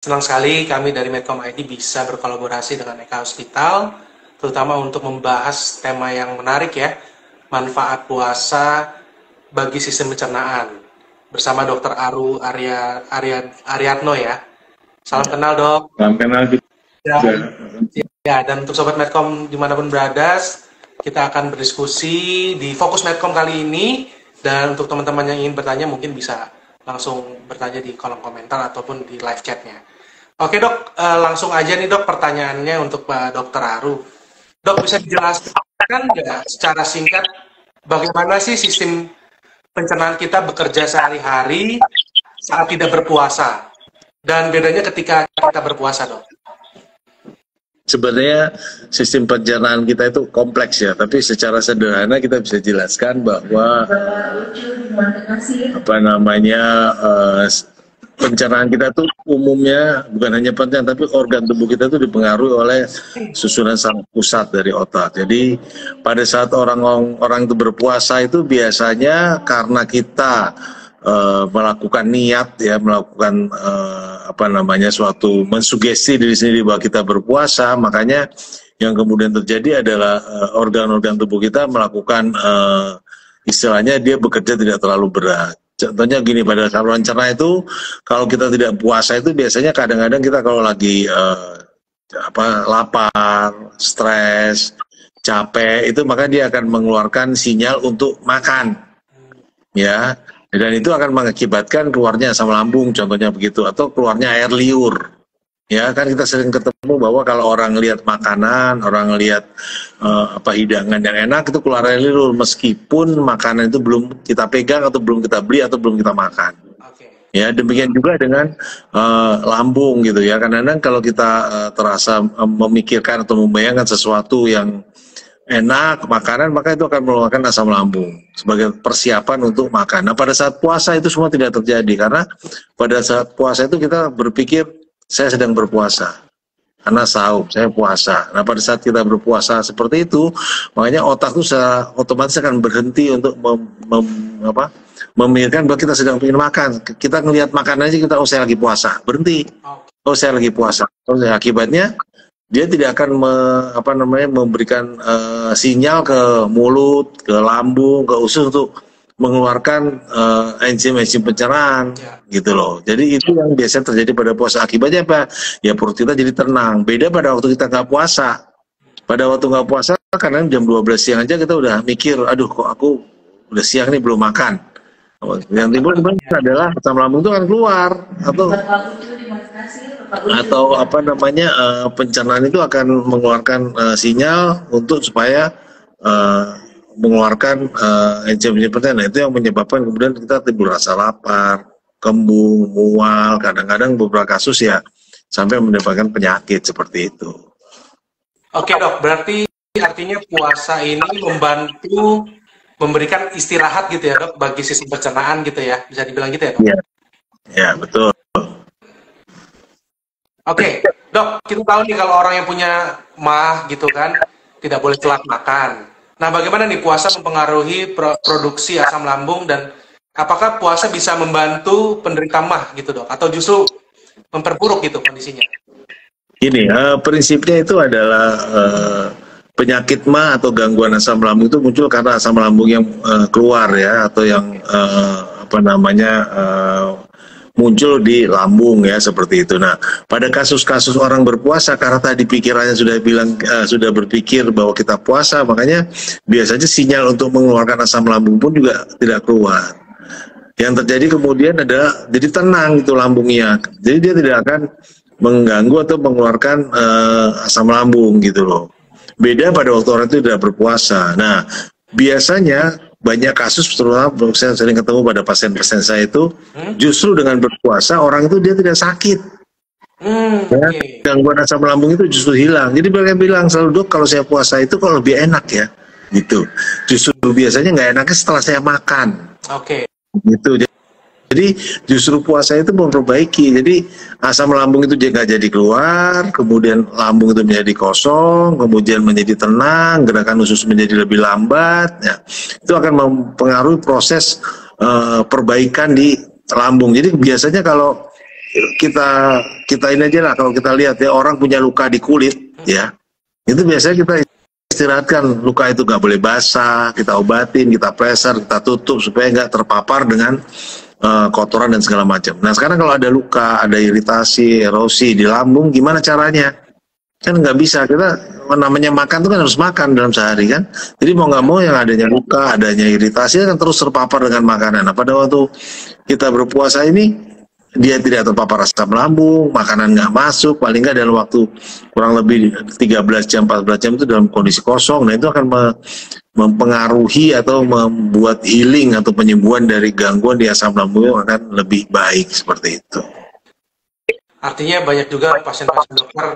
Senang sekali kami dari Medcom ID bisa berkolaborasi dengan Eka Hospital, terutama untuk membahas tema yang menarik ya, manfaat puasa bagi sistem pencernaan. Bersama Dr. Ariatno ya. Salam kenal dok. Salam kenal juga. Ya, dan untuk Sobat Medcom dimanapun berada, kita akan berdiskusi di Fokus Medcom kali ini. Dan untuk teman-teman yang ingin bertanya mungkin bisa langsung bertanya di kolom komentar ataupun di live chatnya. Oke dok, langsung aja nih dok pertanyaannya untuk Pak Dr. Aru. Dok, bisa dijelaskan nggak secara singkat bagaimana sih sistem pencernaan kita bekerja sehari-hari saat tidak berpuasa? Dan bedanya ketika kita berpuasa dok? Sebenarnya sistem pencernaan kita itu kompleks ya, tapi secara sederhana kita bisa jelaskan bahwa pencernaan kita tuh umumnya bukan hanya pencernaan, tapi organ tubuh kita tuh dipengaruhi oleh susunan saraf pusat dari otak. Jadi pada saat orang itu berpuasa itu biasanya karena kita melakukan niat ya, melakukan suatu mensugesti diri sendiri bahwa kita berpuasa, makanya yang kemudian terjadi adalah organ-organ tubuh kita melakukan istilahnya dia bekerja tidak terlalu berat. Contohnya gini, pada saluran cerna itu kalau kita tidak puasa itu biasanya kadang-kadang kita kalau lagi lapar, stres, capek itu maka dia akan mengeluarkan sinyal untuk makan, ya. Dan itu akan mengakibatkan keluarnya asam lambung, contohnya begitu, atau keluarnya air liur. Ya kan kita sering ketemu bahwa kalau orang lihat makanan, orang lihat hidangan yang enak itu keluar air liur meskipun makanan itu belum kita pegang atau belum kita beli atau belum kita makan. Ya demikian juga dengan lambung gitu ya. Kadang-kadang kalau kita terasa memikirkan atau membayangkan sesuatu yang enak makanan, maka itu akan mengeluarkan asam lambung sebagai persiapan untuk makan. Nah pada saat puasa itu semua tidak terjadi karena pada saat puasa itu kita berpikir saya sedang berpuasa karena sahur, saya puasa. Nah pada saat kita berpuasa seperti itu, makanya otak itu otomatis akan berhenti untuk memikirkan bahwa kita sedang ingin makan. Kita ngelihat makan aja kita, oh saya lagi puasa, berhenti. Oh saya lagi puasa. Oh, akibatnya dia tidak akan memberikan sinyal ke mulut, ke lambung, ke usus untuk mengeluarkan enzim-enzim pencernaan, gitu loh. Jadi itu yang biasanya terjadi pada puasa. Akibatnya apa? Ya perut kita jadi tenang. Beda pada waktu kita nggak puasa. Pada waktu nggak puasa, kadang jam 12 siang aja kita udah mikir, aduh kok aku udah siang nih belum makan. Yang timbul adalah asam lambung itu akan keluar atau pencernaan itu akan mengeluarkan sinyal untuk supaya mengeluarkan enzim-enzim pencernaan. Itu yang menyebabkan kemudian kita timbul rasa lapar, kembung, mual, kadang-kadang beberapa kasus ya sampai mendapatkan penyakit seperti itu. Oke dok, berarti artinya puasa ini membantu memberikan istirahat gitu ya dok bagi sistem pencernaan gitu ya, bisa dibilang gitu ya dok? Ya betul. Oke, dok, kita tahu nih kalau orang yang punya MAH gitu kan, tidak boleh telat makan. Nah, bagaimana nih puasa mempengaruhi produksi asam lambung dan apakah puasa bisa membantu penderita MAH gitu dok? Atau justru memperburuk gitu kondisinya? Gini, prinsipnya itu adalah penyakit MAH atau gangguan asam lambung itu muncul karena asam lambung yang keluar ya, atau yang muncul di lambung ya, seperti itu. Nah, pada kasus-kasus orang berpuasa karena tadi pikirannya sudah berpikir bahwa kita puasa, makanya biasanya sinyal untuk mengeluarkan asam lambung pun juga tidak keluar. Yang terjadi kemudian adalah jadi tenang itu lambungnya. Jadi dia tidak akan mengganggu atau mengeluarkan asam lambung gitu loh. Beda pada waktu orang itu tidak berpuasa. Nah, biasanya banyak kasus, terutama saya sering ketemu pada pasien-pasien saya itu, justru dengan berpuasa orang itu dia tidak sakit. Gangguan asam lambung itu justru hilang. Jadi mereka bilang selalu, dok kalau saya puasa itu kalau lebih enak ya, gitu. Justru biasanya nggak enaknya setelah saya makan. Gitu. Jadi justru puasa itu memperbaiki. Jadi asam lambung itu nggak jadi keluar, kemudian lambung itu menjadi kosong, kemudian menjadi tenang, gerakan usus menjadi lebih lambat. Ya. Itu akan mempengaruhi proses perbaikan di lambung. Jadi biasanya kalau kita ini aja lah, kalau kita lihat ya, orang punya luka di kulit, ya, itu biasanya kita istirahatkan, luka itu nggak boleh basah, kita obatin, kita pressure, kita tutup supaya nggak terpapar dengan kotoran dan segala macam. Nah sekarang kalau ada luka, ada iritasi, erosi di lambung, gimana caranya? Kan nggak bisa, kita namanya makan tuh kan harus makan dalam sehari kan. Jadi mau nggak mau yang adanya luka, adanya iritasi kan terus terpapar dengan makanan. Nah pada waktu kita berpuasa ini, dia tidak terpapar asam lambung, makanan nggak masuk, paling nggak dalam waktu kurang lebih 13 jam, 14 jam itu dalam kondisi kosong. Nah itu akan mempengaruhi atau membuat healing atau penyembuhan dari gangguan di asam lambung akan lebih baik seperti itu. Artinya banyak juga pasien-pasien dokter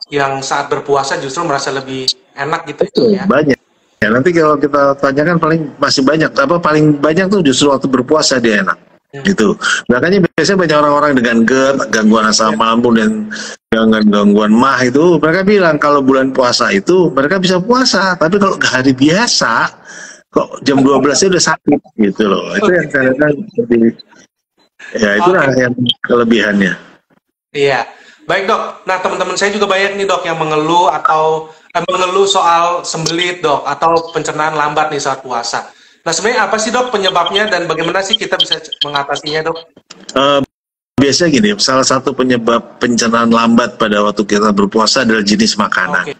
yang saat berpuasa justru merasa lebih enak gitu ya? Banyak. Ya, nanti kalau kita tanyakan masih banyak, paling banyak tuh justru waktu berpuasa dia enak. Gitu. Makanya biasanya banyak orang-orang dengan GERD, gangguan asam lambung dan gangguan MAH itu, mereka bilang kalau bulan puasa itu mereka bisa puasa, tapi kalau hari biasa kok jam 12-nya udah sakit gitu loh. Itu yang kadang-kadang ya itulah yang kelebihannya. Iya. Baik dok, nah teman-teman saya juga banyak nih dok yang mengeluh atau mengeluh soal sembelit dok atau pencernaan lambat nih saat puasa. Nah sebenarnya apa sih dok penyebabnya dan bagaimana sih kita bisa mengatasinya dok? Biasanya gini, salah satu penyebab pencernaan lambat pada waktu kita berpuasa adalah jenis makanan.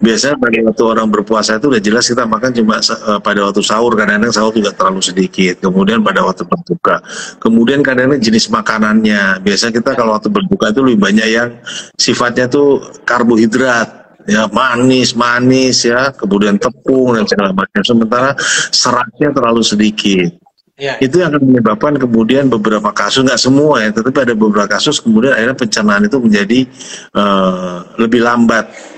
Biasanya pada waktu orang berpuasa itu udah jelas kita makan cuma pada waktu sahur, kadang-kadang sahur juga terlalu sedikit, kemudian pada waktu berbuka, kemudian kadang-kadang jenis makanannya. Biasa kita kalau waktu berbuka itu lebih banyak yang sifatnya tuh karbohidrat, ya manis ya, kemudian tepung dan segala macam, sementara seratnya terlalu sedikit. Ya. Itu yang akan menyebabkan kemudian beberapa kasus, nggak semua ya, tetapi ada beberapa kasus kemudian akhirnya pencernaan itu menjadi lebih lambat.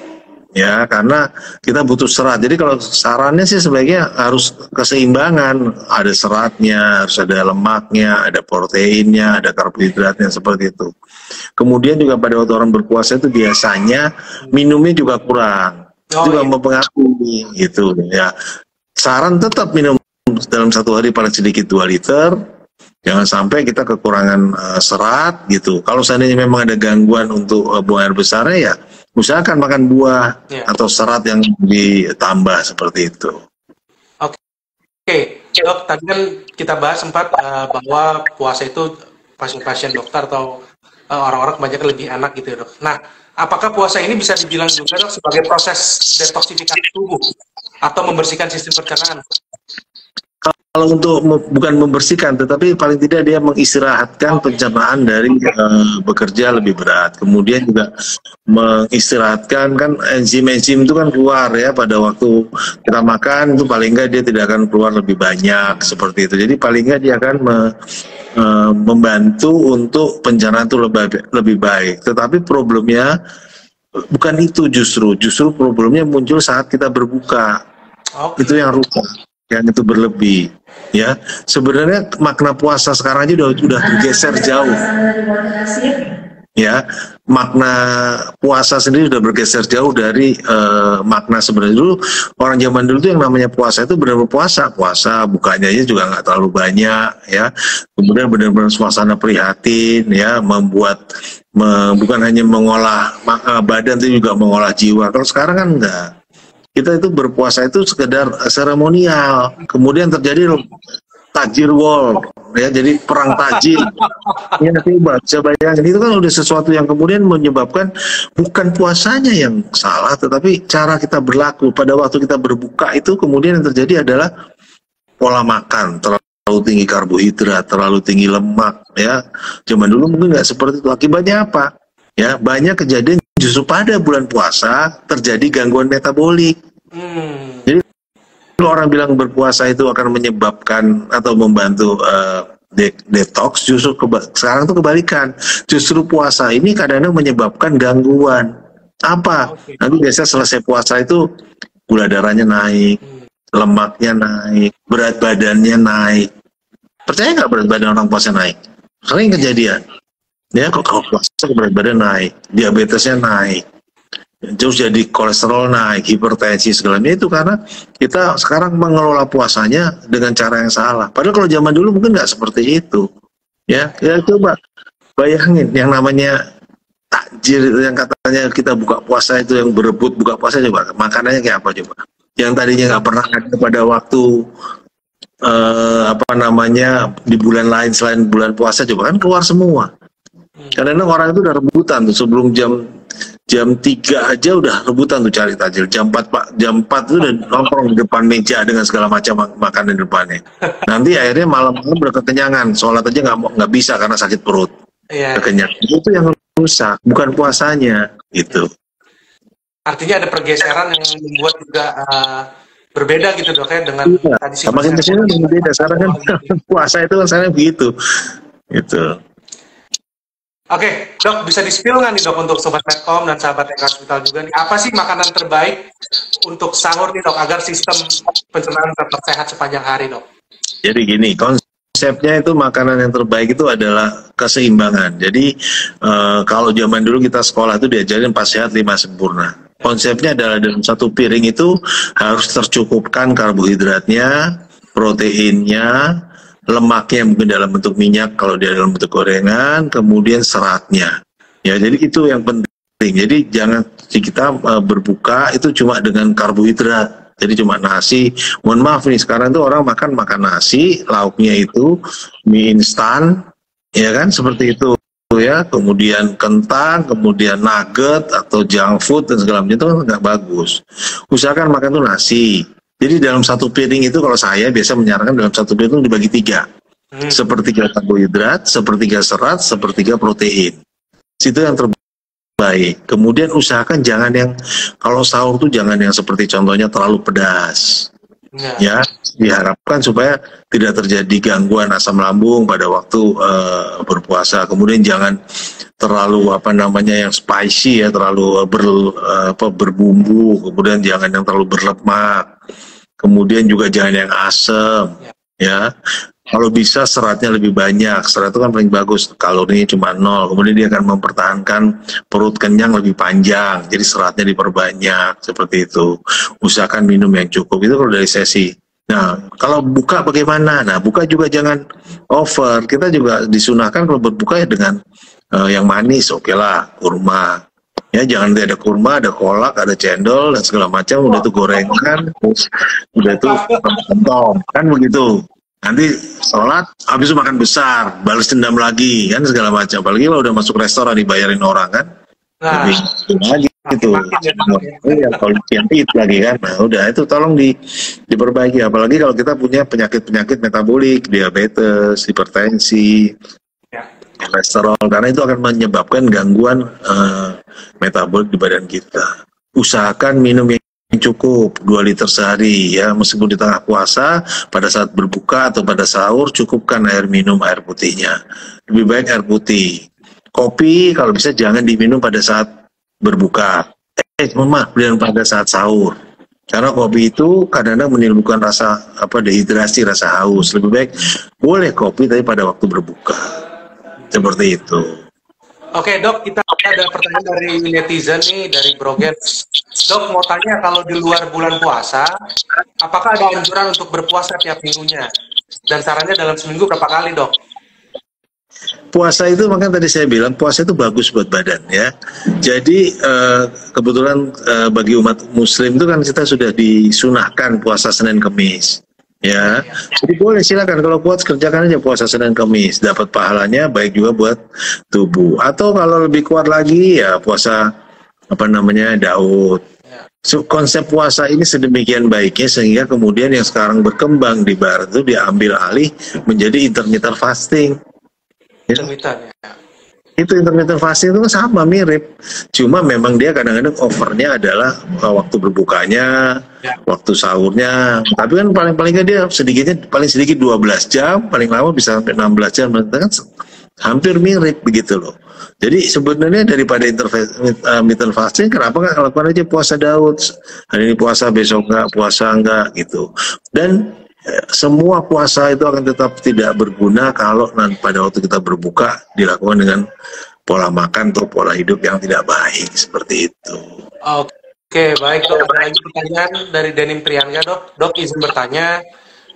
Ya, karena kita butuh serat. Jadi kalau sarannya sih sebaiknya harus keseimbangan. Ada seratnya, harus ada lemaknya, ada proteinnya, ada karbohidratnya, seperti itu. Kemudian juga pada waktu orang berpuasa itu biasanya minumnya juga kurang. Juga mempengaruhi gitu ya. Saran tetap minum dalam satu hari paling sedikit 2 liter. Jangan sampai kita kekurangan serat gitu. Kalau seandainya memang ada gangguan untuk buang air besarnya ya usahakan makan buah atau serat yang ditambah seperti itu. Oke, dok, tadi kan kita bahas sempat bahwa puasa itu pasien-pasien dokter atau orang-orang kebanyakan lebih enak gitu ya dok. Nah, apakah puasa ini bisa dibilang juga dok sebagai proses detoksifikasi tubuh atau membersihkan sistem pencernaan? Kalau untuk bukan membersihkan, tetapi paling tidak dia mengistirahatkan pencernaan dari bekerja lebih berat. Kemudian juga mengistirahatkan, kan enzim-enzim itu kan keluar ya pada waktu kita makan, itu paling nggak dia tidak akan keluar lebih banyak seperti itu. Jadi paling nggak dia akan membantu untuk pencernaan itu lebih baik. Tetapi problemnya bukan itu, justru problemnya muncul saat kita berbuka. Itu yang rusak, yang itu berlebih ya. Sebenarnya makna puasa sekarang aja udah bergeser jauh ya. Makna puasa sendiri sudah bergeser jauh dari makna sebenarnya. Dulu orang zaman dulu tuh yang namanya puasa itu benar-benar puasa bukanya aja juga nggak terlalu banyak ya, kemudian benar-benar suasana prihatin ya, bukan hanya mengolah badan tapi juga mengolah jiwa. Kalau sekarang kan enggak. Kita itu berpuasa itu sekedar seremonial, kemudian terjadi tajir war, ya, jadi perang tajir. Ya, coba bayangin, itu kan udah sesuatu yang kemudian menyebabkan bukan puasanya yang salah, tetapi cara kita berlaku pada waktu kita berbuka itu kemudian yang terjadi adalah pola makan terlalu tinggi karbohidrat, terlalu tinggi lemak, ya. Zaman dulu mungkin nggak seperti itu. Akibatnya apa? Ya, banyak kejadian justru pada bulan puasa terjadi gangguan metabolik. Jadi kalau orang bilang berpuasa itu akan menyebabkan atau membantu detox, justru sekarang itu kebalikan. Justru puasa ini kadang-kadang menyebabkan gangguan. Apa? Nanti biasanya selesai puasa itu gula darahnya naik, lemaknya naik, berat badannya naik. Percaya nggak berat badan orang puasa naik? Sering kejadian. Ya, kalau puasa berat badan naik, diabetesnya naik, terus jadi kolesterol naik, hipertensi segalanya, itu karena kita sekarang mengelola puasanya dengan cara yang salah. Padahal kalau zaman dulu mungkin nggak seperti itu. Ya coba Bayangin yang namanya takjil itu yang katanya kita buka puasa itu, yang berebut buka puasa, coba makanannya kayak apa coba? Yang tadinya nggak pernah ada pada waktu apa namanya di bulan lain selain bulan puasa, coba kan keluar semua. Karena orang itu udah rebutan tuh sebelum jam 3 aja udah rebutan tuh cari takjil. Jam 4 itu udah nongkrong di depan meja dengan segala macam makanan di depannya. Nanti akhirnya malam-malam berkekenyangan, sholat aja nggak bisa karena sakit perut. Iya. Kekenyangan itu yang rusak, bukan puasanya gitu. Artinya ada pergeseran yang membuat juga berbeda gitu dok ya dengan tradisi. Makin kesini berbeda. Sekarang kan puasa itu kan sekarang begitu. Gitu. Oke, dok, bisa di-spill nggak nih dok untuk Sobat Medcom dan sahabat Eka Hospital juga nih, apa sih makanan terbaik untuk sahur nih dok, agar sistem pencernaan tetap sehat sepanjang hari dok? Jadi gini, konsepnya itu makanan yang terbaik itu adalah keseimbangan. Jadi kalau zaman dulu kita sekolah itu diajarin 4 sehat 5 sempurna. Konsepnya adalah dalam satu piring itu harus tercukupkan karbohidratnya, proteinnya, lemaknya mungkin dalam bentuk minyak kalau dia dalam bentuk gorengan, kemudian seratnya. Ya, jadi itu yang penting. Jadi jangan kita berbuka itu cuma dengan karbohidrat. Jadi cuma nasi. Mohon maaf nih, sekarang tuh orang makan nasi, lauknya itu mie instan, ya kan, seperti itu ya. Kemudian kentang, kemudian nugget atau junk food dan segala macam itu kan nggak bagus. Usahakan makan tuh nasi. Jadi dalam satu piring itu kalau saya biasa menyarankan dalam satu piring itu dibagi 3. Sepertiga karbohidrat, sepertiga serat, sepertiga protein. Itu yang terbaik. Kemudian usahakan jangan yang, kalau sahur tuh jangan yang seperti contohnya terlalu pedas. Ya, diharapkan supaya tidak terjadi gangguan asam lambung pada waktu berpuasa. Kemudian jangan terlalu apa namanya yang spicy ya, terlalu berbumbu. Kemudian jangan yang terlalu berlemak. Kemudian juga jangan yang asam, ya. Kalau bisa seratnya lebih banyak, serat itu kan paling bagus, kalorinya cuma 0. Kemudian dia akan mempertahankan perut kenyang lebih panjang, jadi seratnya diperbanyak, seperti itu. Usahakan minum yang cukup, itu kalau dari sesi. Nah, kalau buka bagaimana? Nah, buka juga jangan over. Kita juga disunahkan kalau berbuka ya dengan yang manis, oke lah, kurma. Ya, jangan ada kurma, ada kolak, ada cendol dan segala macam, udah itu gorengan, udah itu kentong, kan begitu. Nanti sholat, habis itu makan besar, balas dendam lagi, kan segala macam. Apalagi kalau udah masuk restoran dibayarin orang kan, lebih lagi gitu. Ya, kalau itu lagi kan, nah udah itu tolong diperbaiki. Apalagi kalau kita punya penyakit-penyakit metabolik, diabetes, hipertensi, kolesterol, karena itu akan menyebabkan gangguan metabolik di badan kita. Usahakan minum yang cukup 2 liter sehari ya, meskipun di tengah puasa, pada saat berbuka atau pada sahur cukupkan air putihnya. Lebih baik air putih. Kopi kalau bisa jangan diminum pada saat berbuka. Jangan pada saat sahur. Karena kopi itu kadang-kadang menimbulkan rasa dehidrasi, rasa haus. Lebih baik boleh kopi tapi pada waktu berbuka. Seperti itu. Oke dok, kita ada pertanyaan dari netizen nih, dari Broget. Dok, mau tanya kalau di luar bulan puasa, apakah ada anjuran untuk berpuasa tiap minggunya? Dan sarannya dalam seminggu berapa kali dok? Puasa itu, makanya tadi saya bilang, puasa itu bagus buat badan ya. Jadi kebetulan bagi umat muslim itu kan kita sudah disunahkan puasa Senin Kemis. Ya, jadi boleh silakan kalau kuat kerjakan aja puasa Senin Kemis, dapat pahalanya baik juga buat tubuh. Atau kalau lebih kuat lagi ya puasa Daud. So, konsep puasa ini sedemikian baiknya sehingga kemudian yang sekarang berkembang di barat itu diambil alih menjadi intermittent fasting. Ya. Itu intermittent fasting itu sama mirip, cuma memang dia kadang-kadang overnya adalah waktu berbukanya, waktu sahurnya. Tapi kan paling-palingnya dia paling sedikit 12 jam, paling lama bisa sampai 16 jam, kan hampir mirip begitu loh. Jadi sebenarnya daripada intermittent fasting, kenapa nggak lakukan aja puasa Daud? Hari ini puasa, besok nggak puasa nggak gitu. Dan semua puasa itu akan tetap tidak berguna kalau pada waktu kita berbuka dilakukan dengan pola makan atau pola hidup yang tidak baik seperti itu. Oke, baik dok. Ada lagi pertanyaan dari Denim Priyanka dok. Dok izin bertanya,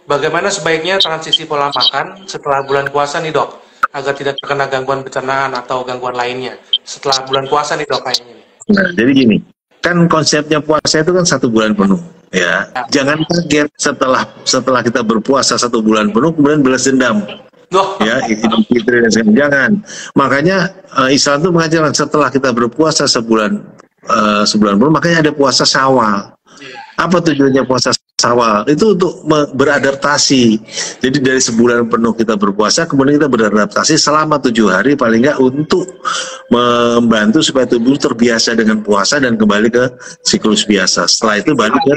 bagaimana sebaiknya transisi pola makan setelah bulan puasa nih dok? agar tidak terkena gangguan pencernaan atau gangguan lainnya setelah bulan puasa nih dok kayaknya nih. Nah, jadi gini, kan konsepnya puasa itu kan 1 bulan penuh, ya. Jangan kaget setelah kita berpuasa 1 bulan penuh kemudian balas dendam. Ya, Idul Fitri dan sebagainya. Jangan. Makanya Islam itu mengajarkan setelah kita berpuasa sebulan penuh, makanya ada puasa Syawal. Apa tujuannya puasa Syawal? Itu untuk beradaptasi. Jadi dari sebulan penuh kita berpuasa, kemudian kita beradaptasi selama 7 hari paling nggak untuk membantu supaya tubuh terbiasa dengan puasa dan kembali ke siklus biasa. Setelah itu balik ke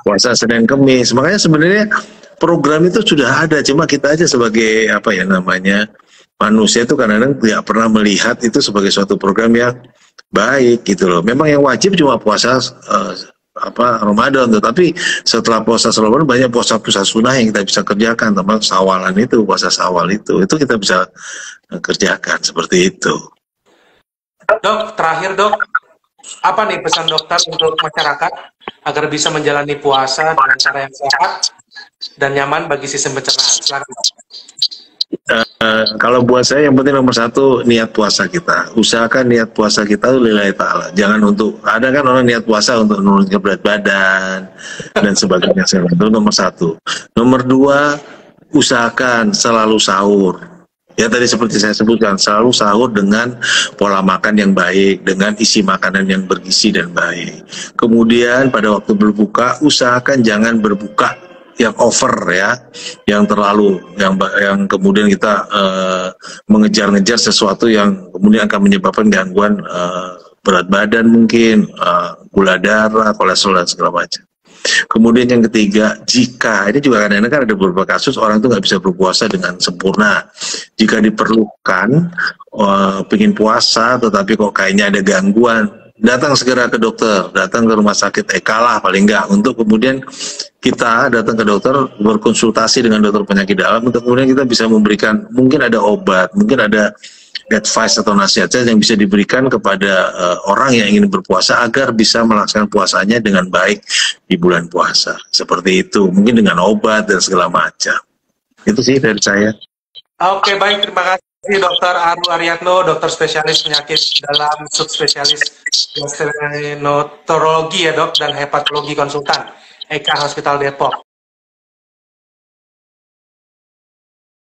puasa Senin Kemis. Makanya sebenarnya program itu sudah ada, cuma kita aja sebagai manusia itu kadang-kadang tidak pernah melihat itu sebagai suatu program yang baik gitu loh. Memang yang wajib cuma puasa Ramadan, tetapi setelah puasa Ramadan banyak puasa sunnah yang kita bisa kerjakan, termasuk sawalan itu, puasa sawal itu kita bisa kerjakan seperti itu. Dok, terakhir dok, apa nih pesan dokter untuk masyarakat agar bisa menjalani puasa dengan cara yang sehat dan nyaman bagi sistem pencernaan? Silakan. Kalau buat saya yang penting nomor 1 niat puasa kita. Usahakan niat puasa kita itu lillahi ta'ala. Jangan ada kan orang niat puasa untuk menurunkan berat badan dan sebagainya. Itu nomor 1. Nomor 2, usahakan selalu sahur. Ya tadi seperti saya sebutkan, selalu sahur dengan pola makan yang baik, dengan isi makanan yang bergizi dan baik. Kemudian pada waktu berbuka, usahakan jangan berbuka yang over ya, yang terlalu, yang kemudian kita mengejar-ngejar sesuatu yang kemudian akan menyebabkan gangguan berat badan mungkin, gula darah, kolesterol dan segala macam. Kemudian yang ketiga, jika ini juga kadang-kadang kan ada beberapa kasus orang itu nggak bisa berpuasa dengan sempurna. Jika diperlukan pengen puasa tetapi kok kayaknya ada gangguan, datang segera ke dokter, datang ke rumah sakit lah paling nggak, untuk kemudian kita datang ke dokter, berkonsultasi dengan dokter penyakit dalam, untuk kemudian kita bisa memberikan, mungkin ada obat, mungkin ada advice atau nasihat yang bisa diberikan kepada orang yang ingin berpuasa agar bisa melaksanakan puasanya dengan baik di bulan puasa. Seperti itu, mungkin dengan obat dan segala macam. Itu sih dari saya. Oke, baik, terima kasih Dr. Aru Aryatno, dokter spesialis penyakit dalam, subspesialis gastroenterologi ya dok, dan hepatologi konsultan Eka Hospital Depok.